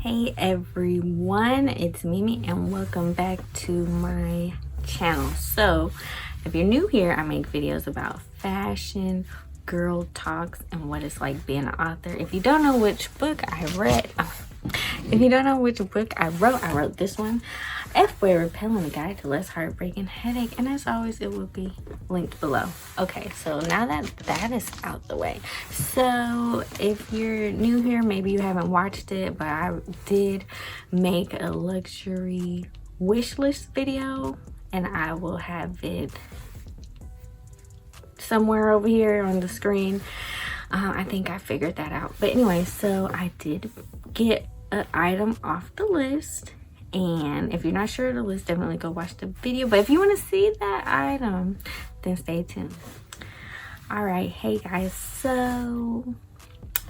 Hey everyone, it's Mimi and welcome back to my channel. So if you're new here, I make videos about fashion, girl talks, and what it's like being an author. If you don't know which book I read, if you don't know which book I wrote this one, F-Boy Repelling, a Guide to Less Heartbreak and Headache, and as always it will be linked below. Okay, so now that that is out the way, so if you're new here, maybe you haven't watched it, but I did make a luxury wish list video and I will have it somewhere over here on the screen. I think I figured that out, but anyway, so I did get an item off the list. And if you're not sure of the list, definitely go watch the video. But if you want to see that item, then stay tuned. All right, hey guys, so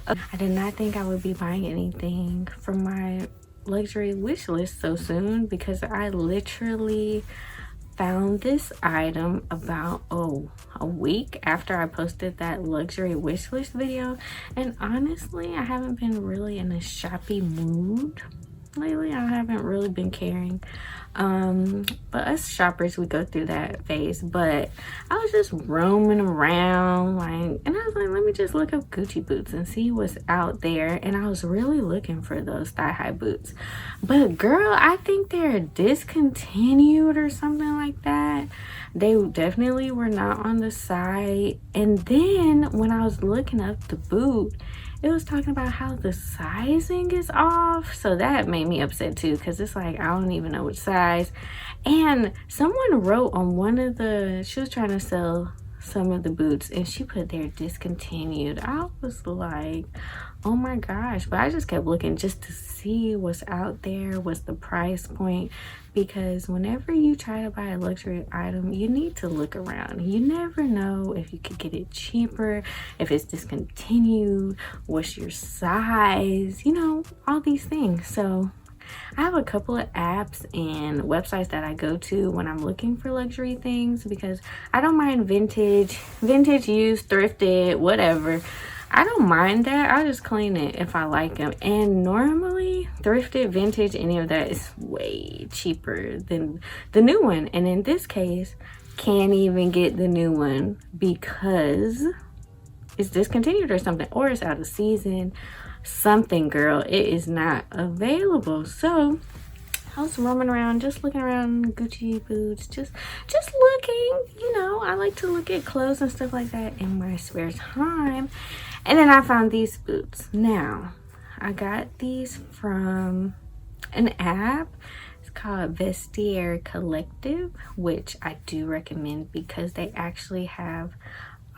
I did not think I would be buying anything from my luxury wish list so soon, because I literally found this item about a week after I posted that luxury wish list video. And honestly, I haven't been really in a shoppy mood lately. I haven't really been caring, but us shoppers, we go through that phase. But I was just roaming around, like, and I was like, let me just look up Gucci boots and see what's out there. And I was really looking for those thigh-high boots, but girl, I think they're discontinued or something like that. They definitely were not on the site. And then when I was looking up the boot, it was talking about how the sizing is off. So that made me upset too, because it's like, I don't even know which size. And someone wrote on one of the, she was trying to sell some of the boots and she put they're discontinued. I was like, oh my gosh. But I just kept looking just to see what's out there, what's the price point, because whenever you try to buy a luxury item, you need to look around. You never know if you could get it cheaper, if it's discontinued, what's your size, you know, all these things. So I have a couple of apps and websites that I go to when I'm looking for luxury things, because I don't mind vintage, used, thrifted, whatever. I don't mind that. I'll just clean it if I like them. And normally thrifted, vintage, any of that is way cheaper than the new one. And in this case, can't even get the new one because it's discontinued or something, or it's out of season. Something, girl, it is not available. So I was roaming around, just looking around Gucci boots, just looking. You know, I like to look at clothes and stuff like that in my spare time. And then I found these boots. Now, I got these from an app. It's called Vestiaire Collective, which I do recommend because they actually have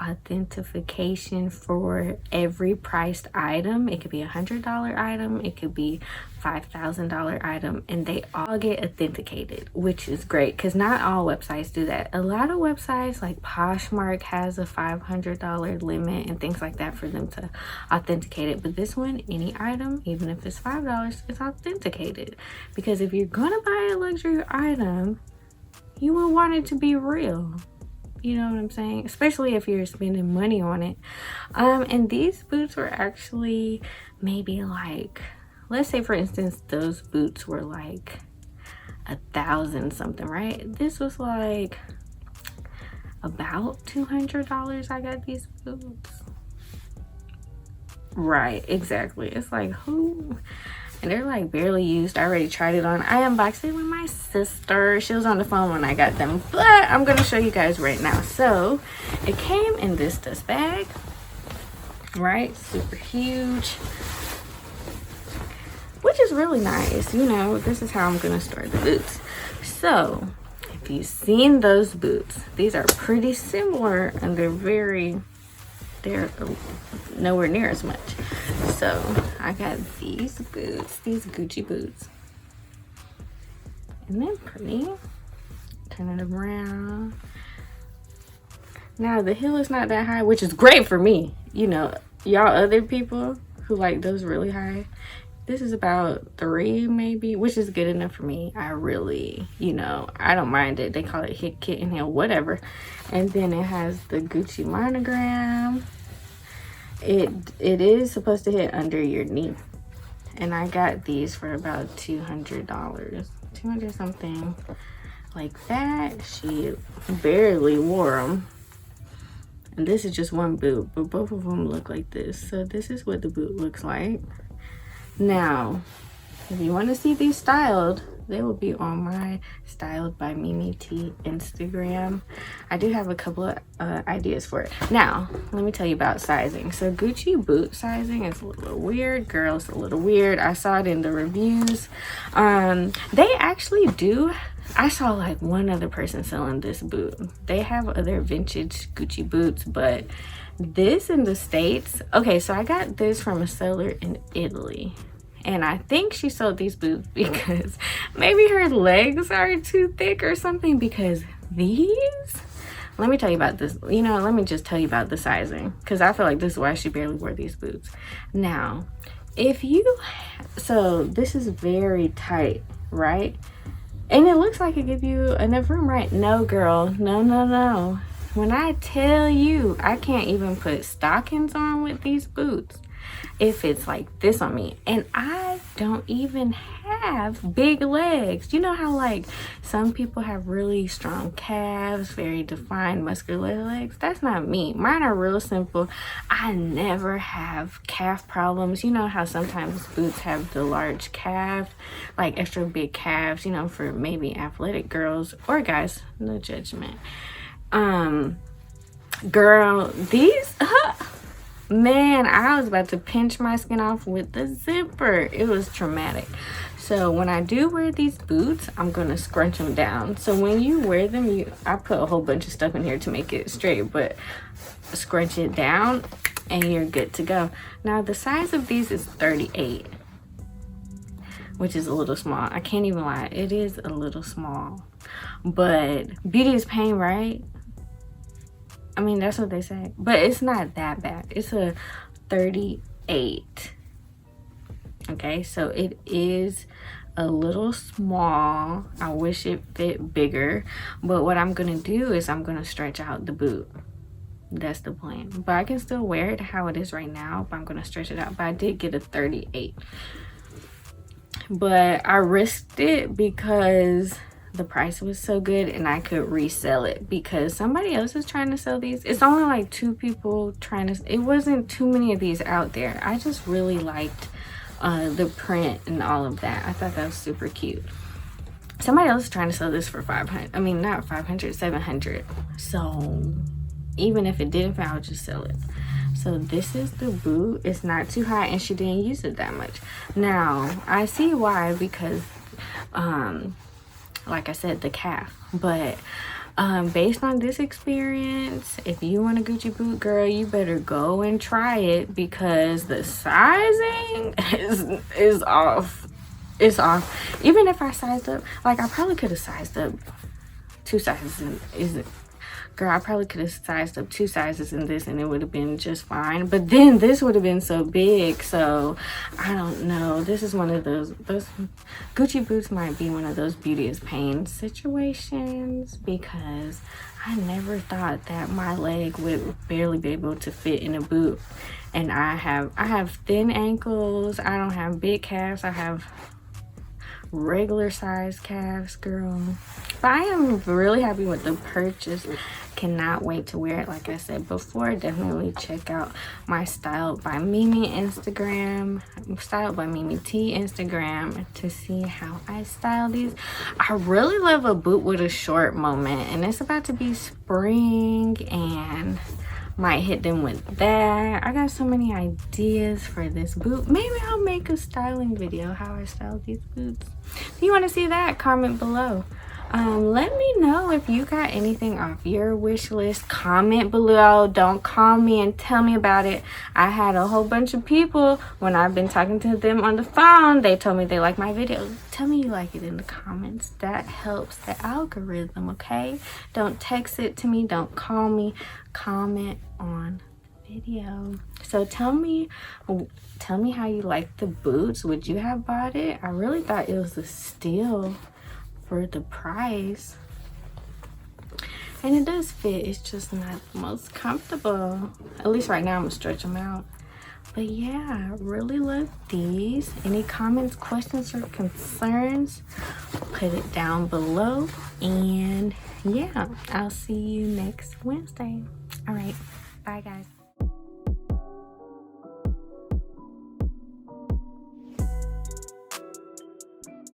authentication for every priced item. It could be $100 item, it could be $5,000 item, and they all get authenticated, which is great because not all websites do that. A lot of websites like Poshmark has a $500 limit and things like that for them to authenticate it, but this one, any item, even if it's $5, it's authenticated, because if you're gonna buy a luxury item, you will want it to be real. You know what I'm saying? Especially if you're spending money on it. And these boots were actually maybe like, let's say for instance, those boots were like $1,000 something, right? This was like about $200. I got these boots. Right, exactly. It's like, who? And they're like barely used. I already tried it on. I unboxed it with my sister. She was on the phone when I got them, but I'm gonna show you guys right now. So it came in this dust bag, right? Super huge, which is really nice. You know, this is how I'm gonna store the boots. So if you've seen those boots, these are pretty similar and they're nowhere near as much. So I got these boots, these Gucci boots, and they're pretty. Turn it around. Now the heel is not that high, which is great for me. You know, y'all other people who like those really high, this is about 3 maybe, which is good enough for me. I really, you know, I don't mind it. They call it hit kitten heel, whatever. And then it has the Gucci monogram. It is supposed to hit under your knee, and I got these for about $200, 200 something like that. She barely wore them. And this is just one boot, but both of them look like this. So this is what the boot looks like. Now, if you want to see these styled, they will be on my Styled by Mimi T Instagram. I do have a couple of ideas for it. Now, let me tell you about sizing. So Gucci boot sizing is a little weird. Girl, it's a little weird. I saw it in the reviews. They actually do. I saw like one other person selling this boot. They have other vintage Gucci boots, but this in the States. Okay, so I got this from a seller in Italy. And I think she sold these boots because maybe her legs are too thick or something, because these, let me tell you about this. You know, let me just tell you about the sizing, because I feel like this is why she barely wore these boots. Now, if you, so this is very tight, right? And it looks like it gives you enough room, right? No, girl, no, no, no. When I tell you, I can't even put stockings on with these boots if it's like this on me. And I don't even have big legs. You know how like some people have really strong calves, very defined muscular legs? That's not me. Mine are real simple. I never have calf problems. You know how sometimes boots have the large calf, like extra big calves, you know, for maybe athletic girls or guys, no judgment. Girl, these man, I was about to pinch my skin off with the zipper. It was traumatic. So when I do wear these boots, I'm gonna scrunch them down. So when you wear them, I put a whole bunch of stuff in here to make it straight, but scrunch it down and you're good to go. Now the size of these is 38, which is a little small. I can't even lie, it is a little small, but beauty is pain, right? I mean, that's what they say, but it's not that bad. It's a 38. Okay, so it is a little small. I wish it fit bigger, but what I'm gonna do is I'm gonna stretch out the boot. That's the plan. But I can still wear it how it is right now, but I'm gonna stretch it out. But I did get a 38, but I risked it because the price was so good and I could resell it, because somebody else is trying to sell these. It's only like 2 people trying to, it wasn't too many of these out there. I just really liked the print and all of that. I thought that was super cute. Somebody else is trying to sell this for 500. I mean, not 500, 700. So even if it didn't fit, I would just sell it. So this is the boot. It's not too high and she didn't use it that much. Now I see why, because like I said, the calf. But based on this experience, if you want a Gucci boot, girl, you better go and try it, because the sizing is off. It's off. Even if I sized up, like I probably could have sized up 2 sizes in, girl, I probably could have sized up 2 sizes in this and it would have been just fine. But then this would have been so big, so I don't know. This is one of those Gucci boots might be one of those beauty is pain situations, because I never thought that my leg would barely be able to fit in a boot. And I have thin ankles. I don't have big calves. I have regular size calves, girl. But I am really happy with the purchase. Cannot wait to wear it. Like I said before, definitely check out my Styled by Mimi Instagram, Styled by Mimi T Instagram, to see how I style these. I really love a boot with a short moment, and it's about to be spring and might hit them with that. I got so many ideas for this boot. Maybe I'll make a styling video, how I style these boots. If you want to see that, comment below. Let me know if you got anything off your wish list. Comment below. Don't call me and tell me about it. I had a whole bunch of people, when I've been talking to them on the phone, they told me they like my videos. Tell me you like it in the comments. That helps the algorithm, okay? Don't text it to me. Don't call me. Comment on video. So tell me how you like the boots. Would you have bought it? I really thought it was a steal for the price, and it does fit. It's just not the most comfortable. At least right now. I'm gonna stretch them out, But yeah, I really love these. Any comments, questions, or concerns, put it down below. And yeah, I'll see you next Wednesday. All right, bye guys.